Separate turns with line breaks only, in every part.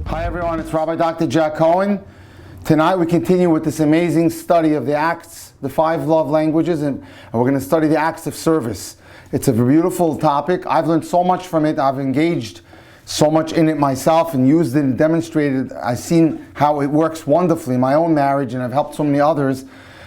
Hi everyone, it's Rabbi Dr. Jack Cohen. Tonight we continue with this amazing study of the acts, the 5 love languages, and we're going to study the acts of service. It's a beautiful topic. I've learned so much from it. I've engaged so much in it myself and used it and demonstrated. I've seen how it works wonderfully in my own marriage, and I've helped so many others.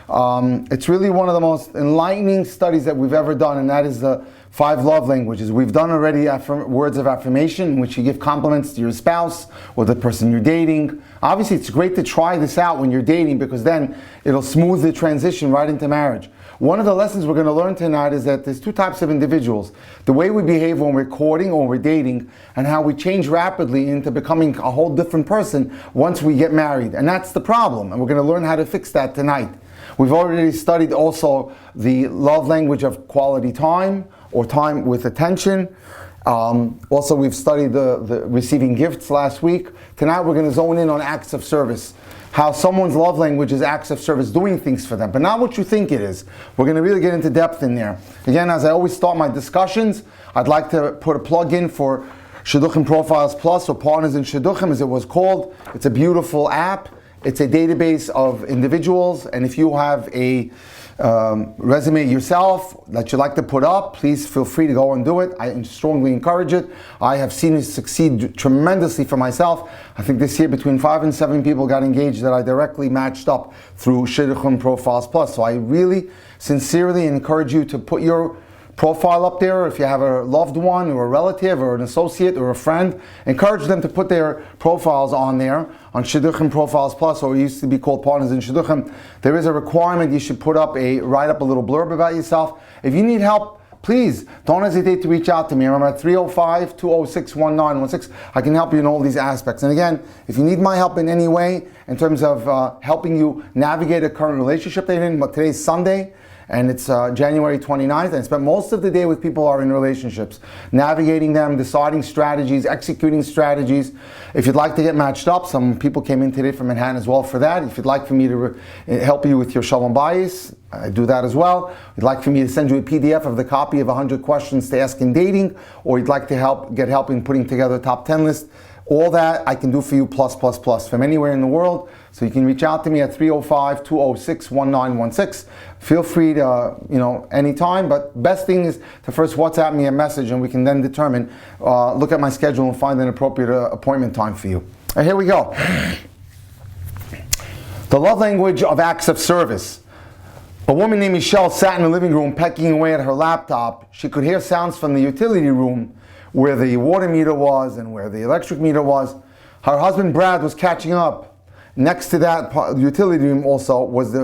It's really one of the most enlightening studies that we've ever done, and that is the 5 love languages. We've done already words of affirmation in which you give compliments to your spouse or the person you're dating. Obviously, it's great to try this out when you're dating because then it'll smooth the transition right into marriage. One of the lessons we're going to learn tonight is that there's 2 types of individuals. The way we behave when we're courting or we're dating, and how we change rapidly into becoming a whole different person once we get married. And that's the problem, and we're going to learn how to fix that tonight. We've already studied also the love language of quality time, or time with attention. Also, we've studied the receiving gifts last week. Tonight we're going to zone in on acts of service. How someone's love language is acts of service, doing things for them, but not what you think it is. We're going to really get into depth in there. Again, as I always start my discussions, I'd like to put a plug in for Shidduchim Profiles Plus, or Partners in Shidduchim as it was called. It's a beautiful app. It's a database of individuals, and if you have a resume yourself that you'd like to put up, please feel free to go and do it. I strongly encourage it. I have seen it succeed tremendously for myself. I think this year between 5 and 7 people got engaged that I directly matched up through Shidduchim Profiles Plus. So I really sincerely encourage you to put your profile up there. If you have a loved one or a relative or an associate or a friend, encourage them to put their profiles on there on Shidduchim Profiles Plus, or it used to be called Partners in Shidduchim. There is a requirement you should write up a little blurb about yourself. If you need help, please don't hesitate to reach out to me. I'm at 305-206-1916. I can help you in all these aspects. And again, if you need my help in any way in terms of helping you navigate a current relationship that you're in, but today's Sunday, and it's January 29th, and I spent most of the day with people who are in relationships, navigating them, deciding strategies, executing strategies. If you'd like to get matched up, some people came in today from Manhattan as well for that. If you'd like for me to help you with your shalom bayis, I do that as well. If you'd like for me to send you a PDF of the copy of 100 questions to ask in dating, or you'd like to get help in putting together a top 10 list, all that I can do for you plus from anywhere in the world. So you can reach out to me at 305-206-1916. Feel free to, anytime, but best thing is to first WhatsApp me a message, and we can then determine, look at my schedule and find an appropriate appointment time for you. And here we go. The love language of acts of service. A woman named Michelle sat in the living room pecking away at her laptop. She could hear sounds from the utility room where the water meter was and where the electric meter was. Her husband Brad was catching up. Next to that utility room also was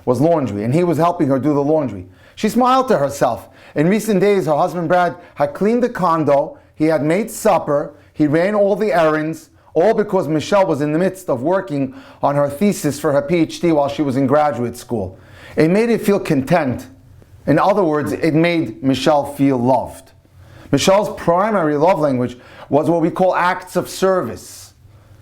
laundry, and he was helping her do the laundry. She smiled to herself. In recent days, her husband Brad had cleaned the condo, he had made supper, he ran all the errands, all because Michelle was in the midst of working on her thesis for her PhD while she was in graduate school. It made her feel content. In other words, it made Michelle feel loved. Michelle's primary love language was what we call acts of service.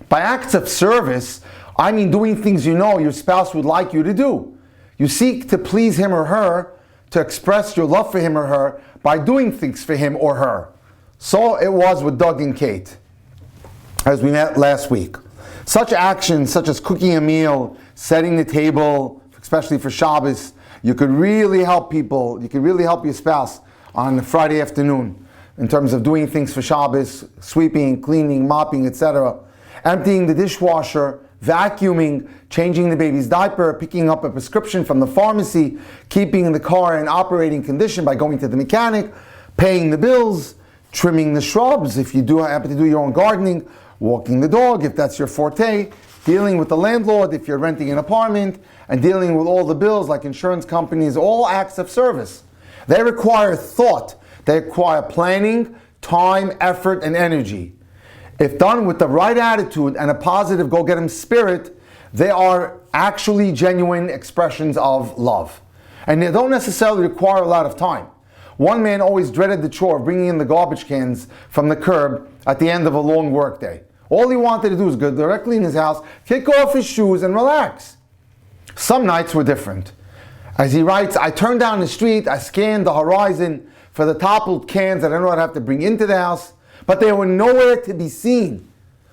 By acts of service, I mean doing things your spouse would like you to do. You seek to please him or her, to express your love for him or her by doing things for him or her. So it was with Doug and Kate, as we met last week. Such actions, such as cooking a meal, setting the table, especially for Shabbos, you could really help people, you could really help your spouse on a Friday afternoon in terms of doing things for Shabbos, sweeping, cleaning, mopping, etc. Emptying the dishwasher, vacuuming, changing the baby's diaper, picking up a prescription from the pharmacy, keeping the car in operating condition by going to the mechanic, paying the bills, trimming the shrubs if you do happen to do your own gardening, walking the dog if that's your forte, dealing with the landlord if you're renting an apartment, and dealing with all the bills like insurance companies, all acts of service. They require thought, they require planning, time, effort, and energy. If done with the right attitude and a positive go-get-em spirit, they are actually genuine expressions of love. And they don't necessarily require a lot of time. One man always dreaded the chore of bringing in the garbage cans from the curb at the end of a long work day. All he wanted to do was go directly in his house, kick off his shoes, and relax. Some nights were different. As he writes, I turned down the street, I scanned the horizon for the toppled cans that I know I'd have to bring into the house, but they were nowhere to be seen.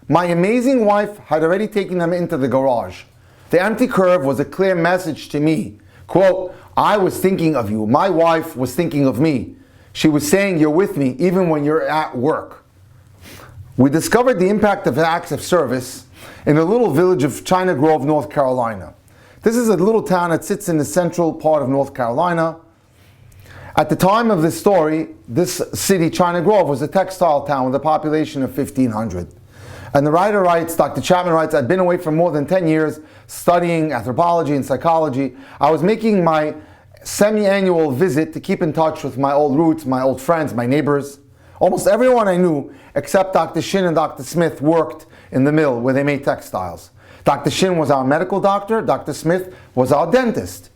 My amazing wife had already taken them into the garage. The empty curve was a clear message to me. Quote, I was thinking of you. My wife was thinking of me. She was saying you're with me even when you're at work. We discovered the impact of acts of service in a little village of China Grove, North Carolina. This is a little town that sits in the central part of North Carolina. At the time of this story, this city, China Grove, was a textile town with a population of 1,500. And the writer writes, Dr. Chapman writes, I'd been away for more than 10 years studying anthropology and psychology. I was making my semi-annual visit to keep in touch with my old roots, my old friends, my neighbors. Almost everyone I knew, except Dr. Shin and Dr. Smith, worked in the mill where they made textiles. Dr. Shin was our medical doctor, Dr. Smith was our dentist.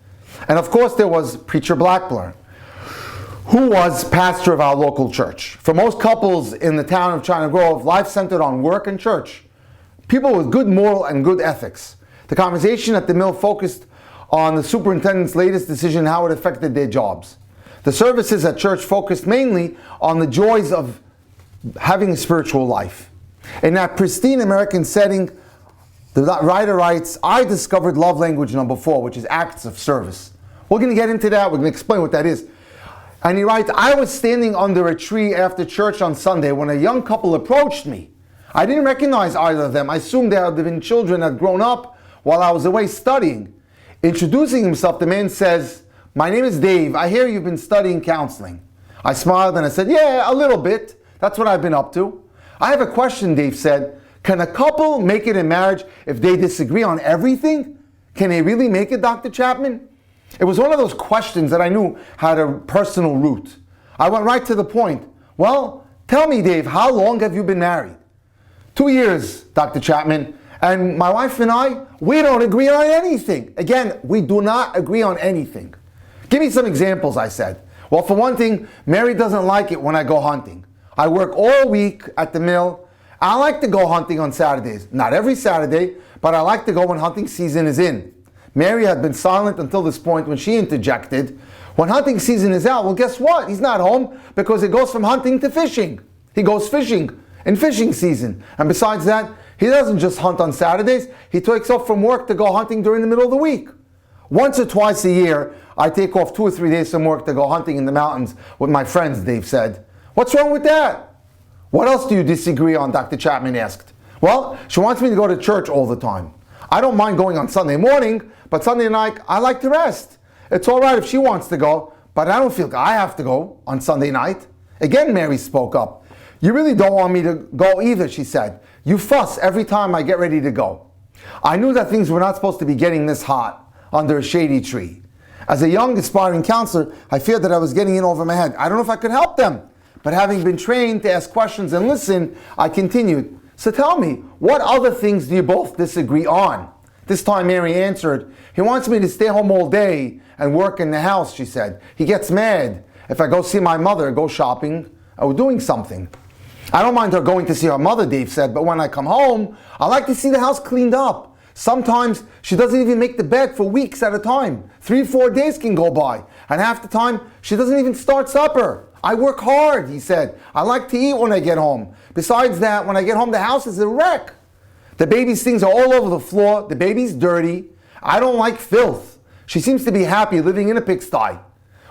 And of course there was Preacher Blackburn, who was pastor of our local church. For most couples in the town of China Grove, life centered on work and church. People with good moral and good ethics. The conversation at the mill focused on the superintendent's latest decision and how it affected their jobs. The services at church focused mainly on the joys of having a spiritual life. In that pristine American setting, the writer writes, I discovered love language number 4, which is acts of service. We're going to get into that. We're going to explain what that is. And he writes, I was standing under a tree after church on Sunday when a young couple approached me. I didn't recognize either of them. I assumed they had been children that had grown up while I was away studying. Introducing himself, the man says, my name is Dave. I hear you've been studying counseling. I smiled and I said, yeah, a little bit. That's what I've been up to. I have a question, Dave said. Can a couple make it in marriage if they disagree on everything? Can they really make it, Dr. Chapman? It was one of those questions that I knew had a personal root. I went right to the point. Well, tell me, Dave, how long have you been married? 2 years, Dr. Chapman. And my wife and I, we don't agree on anything. Again, we do not agree on anything. Give me some examples, I said. Well, for one thing, Mary doesn't like it when I go hunting. I work all week at the mill. I like to go hunting on Saturdays. Not every Saturday, but I like to go when hunting season is in. Mary had been silent until this point when she interjected, when hunting season is out, well, guess what? He's not home because it goes from hunting to fishing. He goes fishing in fishing season. And besides that, he doesn't just hunt on Saturdays. He takes off from work to go hunting during the middle of the week. Once or twice a year, I take off 2 or 3 days from work to go hunting in the mountains with my friends, Dave said. What's wrong with that? What else do you disagree on, Dr. Chapman asked. Well, she wants me to go to church all the time. I don't mind going on Sunday morning, but Sunday night, I like to rest. It's all right if she wants to go, but I don't feel like I have to go on Sunday night. Again, Mary spoke up. You really don't want me to go either, she said. You fuss every time I get ready to go. I knew that things were not supposed to be getting this hot under a shady tree. As a young, aspiring counselor, I feared that I was getting in over my head. I don't know if I could help them. But having been trained to ask questions and listen, I continued. So tell me, what other things do you both disagree on? This time Mary answered, he wants me to stay home all day and work in the house, she said. He gets mad if I go see my mother, go shopping, or doing something. I don't mind her going to see her mother, Dave said, but when I come home, I like to see the house cleaned up. Sometimes she doesn't even make the bed for weeks at a time. 3-4 days can go by, and half the time she doesn't even start supper. I work hard, he said. I like to eat when I get home. Besides that, when I get home, the house is a wreck. The baby's things are all over the floor. The baby's dirty. I don't like filth. She seems to be happy living in a pigsty.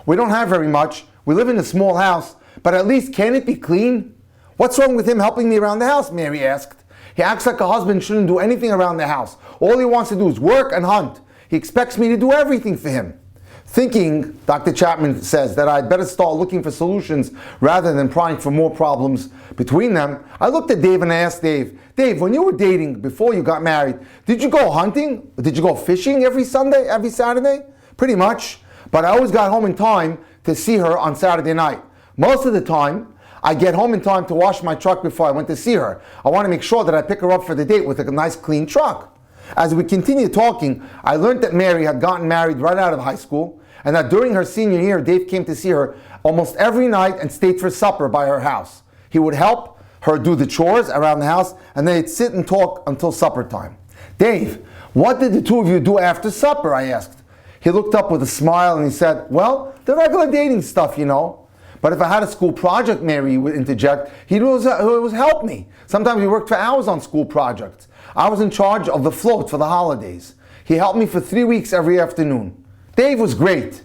We don't have very much. We live in a small house, but at least can it be clean? What's wrong with him helping me around the house, Mary asked. He acts like a husband shouldn't do anything around the house. All he wants to do is work and hunt. He expects me to do everything for him. Thinking, Dr. Chapman says, that I'd better start looking for solutions rather than prying for more problems between them, I looked at Dave and I asked Dave, when you were dating before you got married, did you go hunting? Did you go fishing every Sunday, every Saturday? Pretty much. But I always got home in time to see her on Saturday night. Most of the time, I get home in time to wash my truck before I went to see her. I want to make sure that I pick her up for the date with a nice clean truck. As we continued talking, I learned that Mary had gotten married right out of high school, and that during her senior year, Dave came to see her almost every night and stayed for supper by her house. He would help her do the chores around the house, and they'd sit and talk until supper time. Dave, what did the two of you do after supper? I asked. He looked up with a smile and he said, well, the regular dating stuff, you know. But if I had a school project, Mary would interject, he'd always help me. Sometimes we worked for hours on school projects. I was in charge of the float for the holidays. He helped me for 3 weeks every afternoon. Dave was great.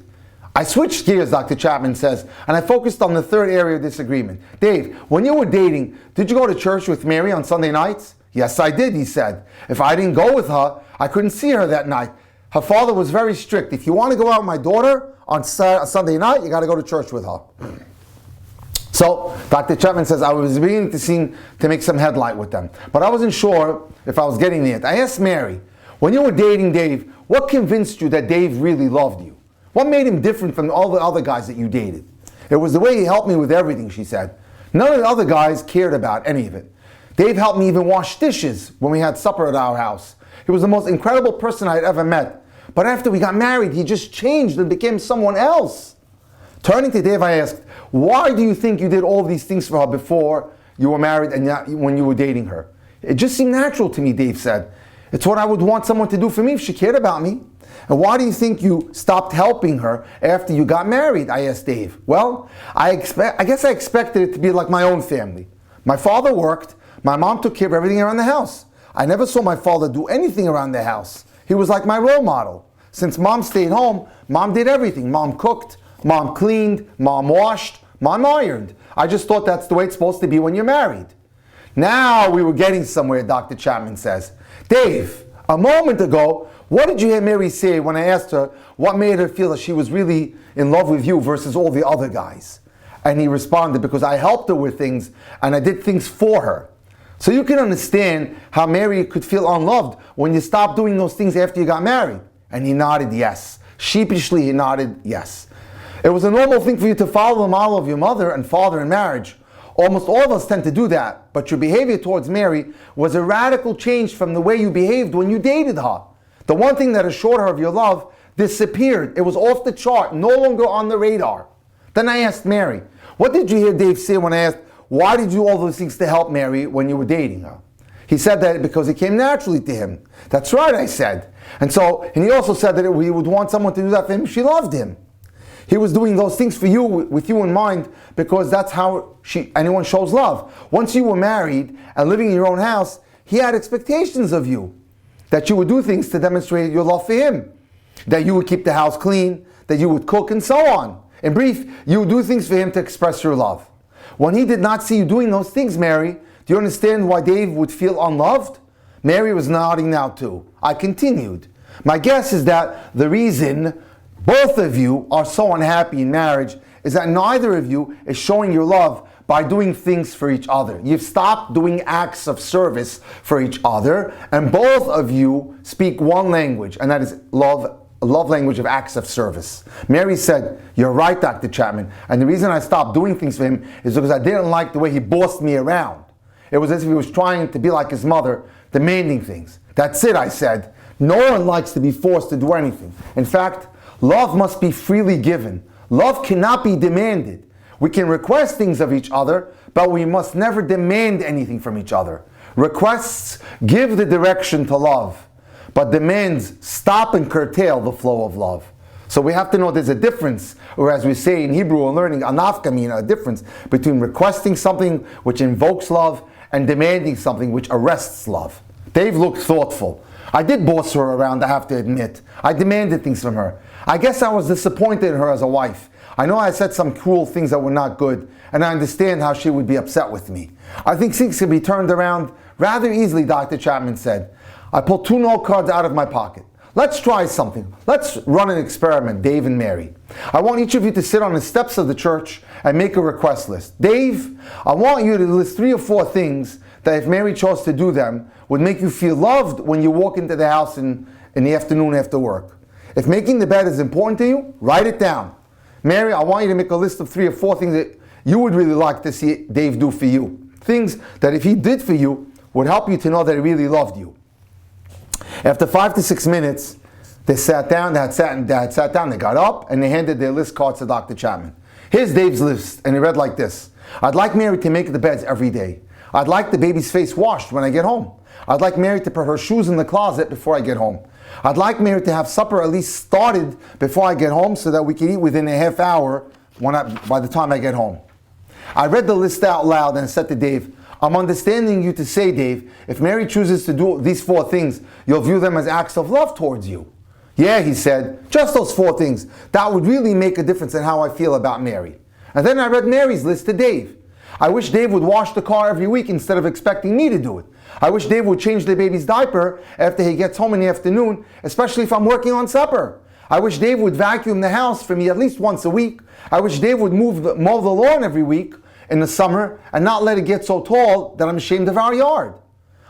I switched gears, Dr. Chapman says, and I focused on the third area of disagreement. Dave, when you were dating, did you go to church with Mary on Sunday nights? Yes, I did, he said. If I didn't go with her, I couldn't see her that night. Her father was very strict. If you want to go out with my daughter on Sunday night, you got to go to church with her. So, Dr. Chapman says, I was beginning to make some headlight with them. But I wasn't sure if I was getting there. I asked Mary, when you were dating Dave, what convinced you that Dave really loved you? What made him different from all the other guys that you dated? It was the way he helped me with everything, she said. None of the other guys cared about any of it. Dave helped me even wash dishes when we had supper at our house. He was the most incredible person I had ever met. But after we got married, he just changed and became someone else. Turning to Dave, I asked, why do you think you did all these things for her before you were married and not when you were dating her? It just seemed natural to me, Dave said. It's what I would want someone to do for me if she cared about me. And why do you think you stopped helping her after you got married? I asked Dave. Well, I guess I expected it to be like my own family. My father worked. My mom took care of everything around the house. I never saw my father do anything around the house. He was like my role model. Since mom stayed home, mom did everything. Mom cooked, mom cleaned, mom washed, mom ironed. I just thought that's the way it's supposed to be when you're married. Now we were getting somewhere, Dr. Chapman says. Dave, a moment ago, what did you hear Mary say when I asked her what made her feel that she was really in love with you versus all the other guys? And he responded, because I helped her with things and I did things for her. So you can understand how Mary could feel unloved when you stopped doing those things after you got married. And he nodded yes. Sheepishly he nodded yes. It was a normal thing for you to follow the model of your mother and father in marriage. Almost all of us tend to do that, but your behavior towards Mary was a radical change from the way you behaved when you dated her. The one thing that assured her of your love disappeared. It was off the chart, no longer on the radar. Then I asked Mary, what did you hear Dave say when I asked, why did you do all those things to help Mary when you were dating her? He said that because it came naturally to him. That's right, I said. And he also said that he would want someone to do that for him if she loved him. He was doing those things for you, with you in mind, because that's how anyone shows love. Once you were married and living in your own house, he had expectations of you. That you would do things to demonstrate your love for him. That you would keep the house clean, that you would cook, and so on. In brief, you would do things for him to express your love. When he did not see you doing those things, Mary, do you understand why Dave would feel unloved? Mary was nodding now too. I continued. My guess is that the reason both of you are so unhappy in marriage is that neither of you is showing your love by doing things for each other. You've stopped doing acts of service for each other, and both of you speak one language, and that is love language of acts of service. Mary said, you're right, Dr. Chapman, and the reason I stopped doing things for him is because I didn't like the way he bossed me around. It was as if he was trying to be like his mother, demanding things. That's it, I said. No one likes to be forced to do anything. In fact, love must be freely given. Love cannot be demanded. We can request things of each other, but we must never demand anything from each other. Requests give the direction to love, but demands stop and curtail the flow of love. So we have to know there's a difference, or as we say in Hebrew and learning, anafkamina, a difference between requesting something which invokes love and demanding something which arrests love. Dave looked thoughtful. I did boss her around, I have to admit. I demanded things from her. I guess I was disappointed in her as a wife. I know I said some cruel things that were not good, and I understand how she would be upset with me. I think things can be turned around rather easily, Dr. Chapman said. I pulled 2 note cards out of my pocket. Let's try something. Let's run an experiment, Dave and Mary. I want each of you to sit on the steps of the church and make a request list. Dave, I want you to list 3 or 4 things that if Mary chose to do them, would make you feel loved when you walk into the house in the afternoon after work. If making the bed is important to you, write it down. Mary, I want you to make a list of 3 or 4 things that you would really like to see Dave do for you. Things that if he did for you, would help you to know that he really loved you. After 5 to 6 minutes, they sat down, they got up, and they handed their list cards to Dr. Chapman. Here's Dave's list, and it read like this. I'd like Mary to make the beds every day. I'd like the baby's face washed when I get home. I'd like Mary to put her shoes in the closet before I get home. I'd like Mary to have supper at least started before I get home so that we can eat within a half hour by the time I get home. I read the list out loud and said to Dave, I'm understanding you to say, Dave, if Mary chooses to do these 4 things, you'll view them as acts of love towards you. Yeah, he said, just those 4 things. That would really make a difference in how I feel about Mary. And then I read Mary's list to Dave. I wish Dave would wash the car every week instead of expecting me to do it. I wish Dave would change the baby's diaper after he gets home in the afternoon, especially if I'm working on supper. I wish Dave would vacuum the house for me at least once a week. I wish Dave would mow the lawn every week in the summer and not let it get so tall that I'm ashamed of our yard.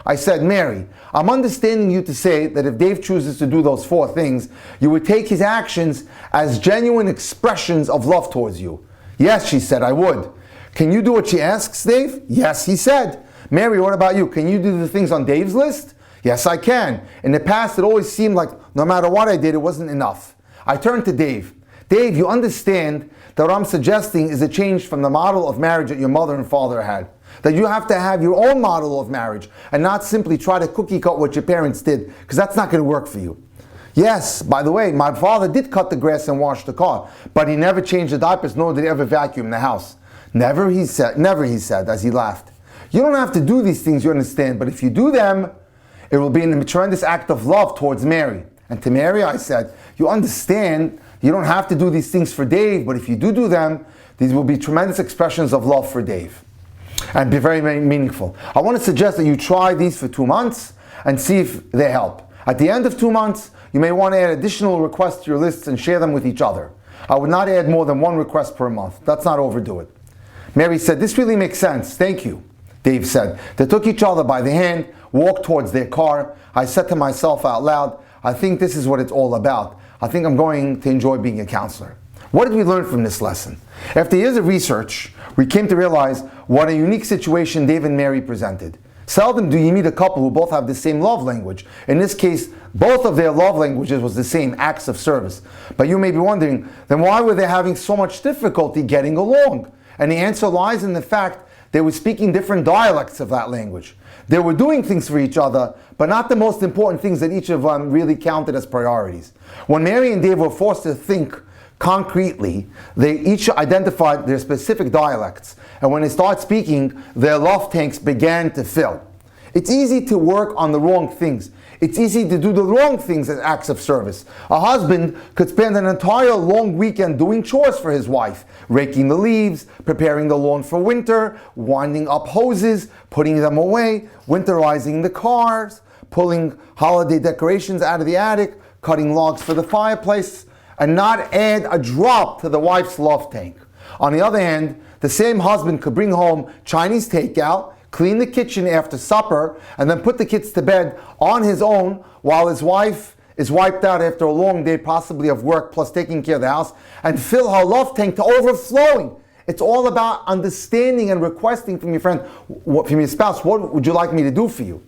I said, Mary, I'm understanding you to say that if Dave chooses to do those 4 things, you would take his actions as genuine expressions of love towards you. Yes, she said, I would. Can you do what she asks, Dave? Yes, he said. Mary, what about you? Can you do the things on Dave's list? Yes, I can. In the past, it always seemed like no matter what I did, it wasn't enough. I turned to Dave. Dave, you understand that what I'm suggesting is a change from the model of marriage that your mother and father had. That you have to have your own model of marriage and not simply try to cookie cut what your parents did, because that's not going to work for you. Yes, by the way, my father did cut the grass and wash the car, but he never changed the diapers, nor did he ever vacuum the house. Never, he said, as he laughed. You don't have to do these things, you understand, but if you do them, it will be a tremendous act of love towards Mary. And to Mary, I said, you understand, you don't have to do these things for Dave, but if you do them, these will be tremendous expressions of love for Dave and be very, very meaningful. I want to suggest that you try these for 2 months and see if they help. At the end of 2 months, you may want to add additional requests to your lists and share them with each other. I would not add more than 1 request per month. Let's not overdo it. Mary said, this really makes sense. Thank you. Dave said. They took each other by the hand, walked towards their car. I said to myself out loud, I think this is what it's all about. I think I'm going to enjoy being a counselor. What did we learn from this lesson? After years of research, we came to realize what a unique situation Dave and Mary presented. Seldom do you meet a couple who both have the same love language. In this case, both of their love languages was the same, acts of service. But you may be wondering, then why were they having so much difficulty getting along? And the answer lies in the fact they were speaking different dialects of that language. They were doing things for each other, but not the most important things that each of them really counted as priorities. When Mary and Dave were forced to think concretely, they each identified their specific dialects, and when they started speaking, their love tanks began to fill. It's easy to work on the wrong things. It's easy to do the wrong things as acts of service. A husband could spend an entire long weekend doing chores for his wife, raking the leaves, preparing the lawn for winter, winding up hoses, putting them away, winterizing the cars, pulling holiday decorations out of the attic, cutting logs for the fireplace, and not add a drop to the wife's love tank. On the other hand, the same husband could bring home Chinese takeout, clean the kitchen after supper, and then put the kids to bed on his own while his wife is wiped out after a long day, possibly of work, plus taking care of the house, and fill her love tank to overflowing. It's all about understanding and requesting from your friend, from your spouse, what would you like me to do for you?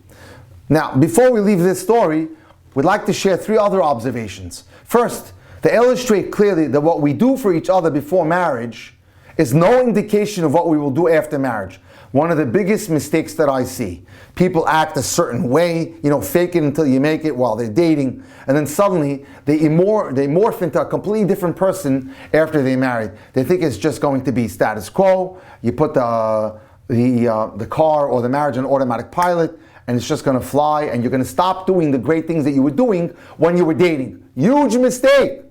Now, before we leave this story, we'd like to share 3 other observations. First, to illustrate clearly that what we do for each other before marriage is no indication of what we will do after marriage. One of the biggest mistakes that I see. People act a certain way, fake it until you make it while they're dating, and then suddenly they morph into a completely different person after they're married. They think it's just going to be status quo. You put the car or the marriage on automatic pilot, and it's just going to fly, and you're going to stop doing the great things that you were doing when you were dating. Huge mistake.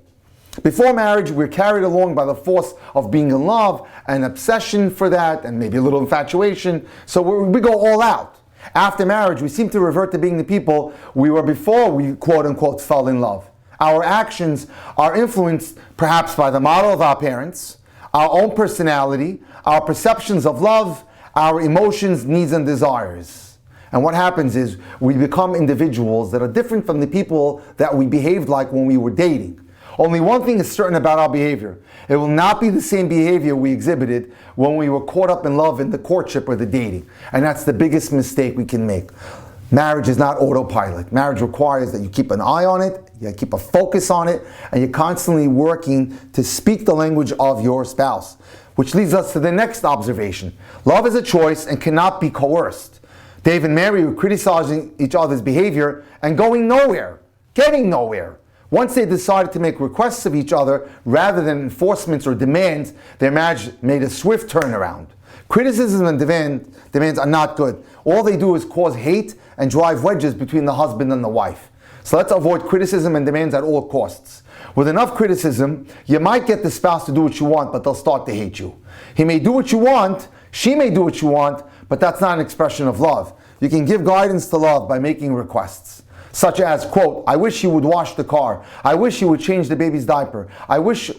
Before marriage, we're carried along by the force of being in love, and obsession for that, and maybe a little infatuation, so we go all out. After marriage, we seem to revert to being the people we were before we quote-unquote fell in love. Our actions are influenced perhaps by the model of our parents, our own personality, our perceptions of love, our emotions, needs, and desires. And what happens is we become individuals that are different from the people that we behaved like when we were dating. Only one thing is certain about our behavior. It will not be the same behavior we exhibited when we were caught up in love in the courtship or the dating. And that's the biggest mistake we can make. Marriage is not autopilot. Marriage requires that you keep an eye on it, you keep a focus on it, and you're constantly working to speak the language of your spouse. Which leads us to the next observation. Love is a choice and cannot be coerced. Dave and Mary were criticizing each other's behavior and going nowhere, getting nowhere. Once they decided to make requests of each other rather than enforcements or demands, their marriage made a swift turnaround. Criticism and demands are not good. All they do is cause hate and drive wedges between the husband and the wife. So let's avoid criticism and demands at all costs. With enough criticism, you might get the spouse to do what you want, but they'll start to hate you. He may do what you want, she may do what you want, but that's not an expression of love. You can give guidance to love by making requests, such as, quote, I wish you would wash the car. I wish you would change the baby's diaper.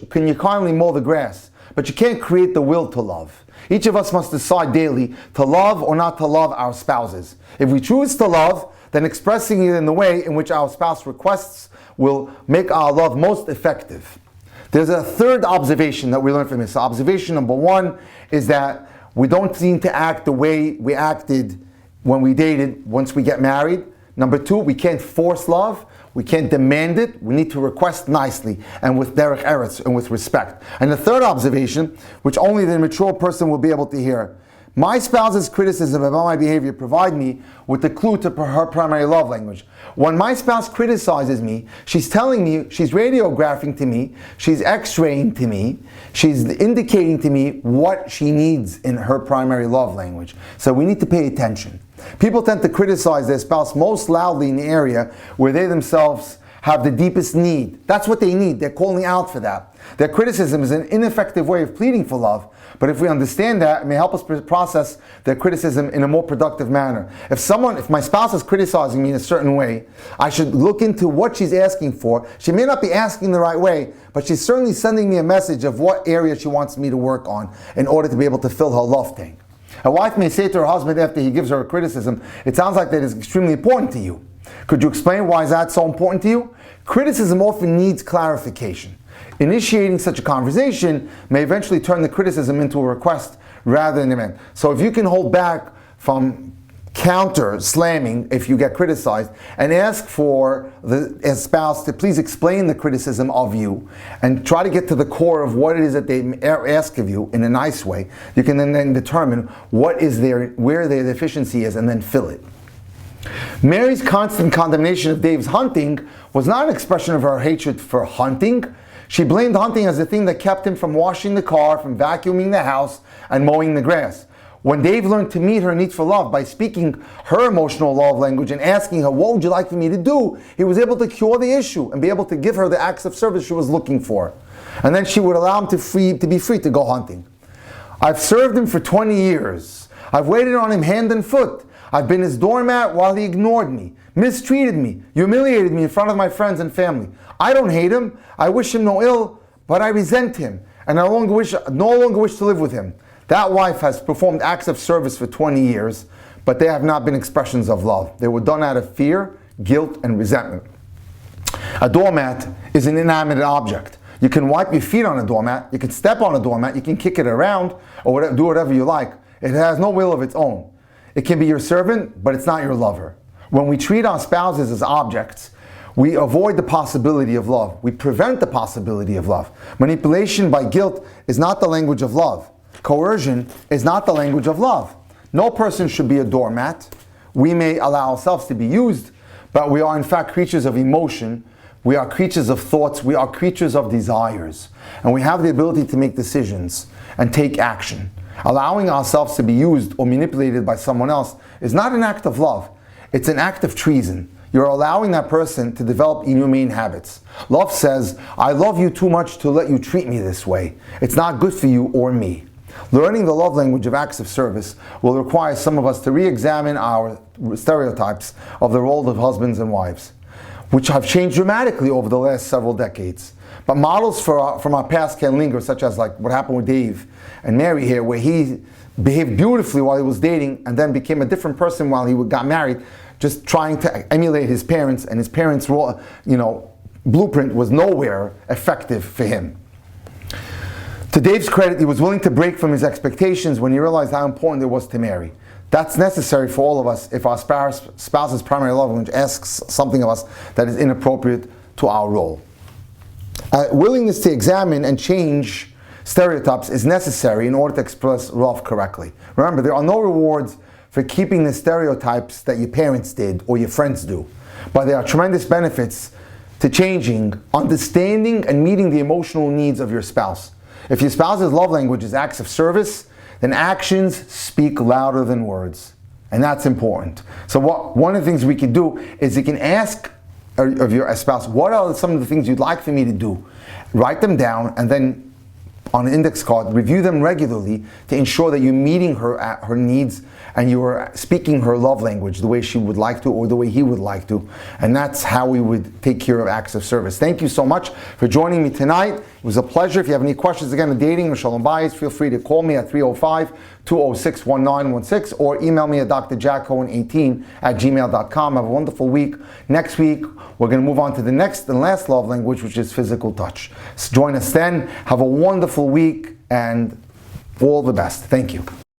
Can you kindly mow the grass? But you can't create the will to love. Each of us must decide daily to love or not to love our spouses. If we choose to love, then expressing it in the way in which our spouse requests will make our love most effective. There's a third observation that we learn from this. Observation number one is that we don't need to act the way we acted when we dated once we get married. Number two, we can't force love. We can't demand it. We need to request nicely and with derech eretz and with respect. And the third observation, which only the mature person will be able to hear, my spouse's criticism about my behavior provide me with the clue to her primary love language. When my spouse criticizes me, she's telling me, she's radiographing to me, she's x-raying to me, she's indicating to me what she needs in her primary love language. So we need to pay attention. People tend to criticize their spouse most loudly in the area where they themselves have the deepest need. That's what they need. They're calling out for that. Their criticism is an ineffective way of pleading for love. But if we understand that, it may help us process their criticism in a more productive manner. If my spouse is criticizing me in a certain way, I should look into what she's asking for. She may not be asking the right way, but she's certainly sending me a message of what area she wants me to work on in order to be able to fill her love tank. A wife may say to her husband after he gives her a criticism, it sounds like that is extremely important to you. Could you explain why is that so important to you? Criticism often needs clarification. Initiating such a conversation may eventually turn the criticism into a request rather than a demand. So if you can hold back from counter slamming if you get criticized and ask for the spouse to please explain the criticism of you and try to get to the core of what it is that they ask of you in a nice way, you can then determine where their deficiency is and then fill it. Mary's constant condemnation of Dave's hunting was not an expression of her hatred for hunting. She blamed hunting as the thing that kept him from washing the car, from vacuuming the house, and mowing the grass. When Dave learned to meet her need for love by speaking her emotional love language and asking her, what would you like for me to do? He was able to cure the issue and be able to give her the acts of service she was looking for. And then she would allow him to be free to go hunting. I've served him for 20 years. I've waited on him hand and foot. I've been his doormat while he ignored me, mistreated me, humiliated me in front of my friends and family. I don't hate him. I wish him no ill, but I resent him and no longer wish to live with him. That wife has performed acts of service for 20 years, but they have not been expressions of love. They were done out of fear, guilt, and resentment. A doormat is an inanimate object. You can wipe your feet on a doormat, you can step on a doormat, you can kick it around, or do whatever you like. It has no will of its own. It can be your servant, but it's not your lover. When we treat our spouses as objects, we avoid the possibility of love. We prevent the possibility of love. Manipulation by guilt is not the language of love. Coercion is not the language of love. No person should be a doormat. We may allow ourselves to be used, but we are in fact creatures of emotion. We are creatures of thoughts. We are creatures of desires. And we have the ability to make decisions and take action. Allowing ourselves to be used or manipulated by someone else is not an act of love. It's an act of treason. You're allowing that person to develop inhumane habits. Love says, I love you too much to let you treat me this way. It's not good for you or me. Learning the love language of acts of service will require some of us to re-examine our stereotypes of the role of husbands and wives, which have changed dramatically over the last several decades. But models from our past can linger, such as like what happened with Dave and Mary here, where he behaved beautifully while he was dating and then became a different person while he got married, just trying to emulate his parents, and his parents' blueprint was nowhere effective for him. To Dave's credit, he was willing to break from his expectations when he realized how important it was to marry. That's necessary for all of us if our spouse's primary love language asks something of us that is inappropriate to our role. Willingness to examine and change stereotypes is necessary in order to express love correctly. Remember, there are no rewards for keeping the stereotypes that your parents did or your friends do, but there are tremendous benefits to changing, understanding, and meeting the emotional needs of your spouse. If your spouse's love language is acts of service, then actions speak louder than words. And that's important. So one of the things we can do is you can ask of your spouse, what are some of the things you'd like for me to do? Write them down, and then on an index card, review them regularly to ensure that you're meeting her needs and you're speaking her love language the way she would like to or the way he would like to. And that's how we would take care of acts of service. Thank you so much for joining me tonight. It was a pleasure. If you have any questions again on dating or shalom bayis, feel free to call me at 305-206-1916 or email me at drjackcohen18@gmail.com. Have a wonderful week. Next week, we're going to move on to the next and last love language, which is physical touch. So join us then. Have a wonderful week and all the best. Thank you.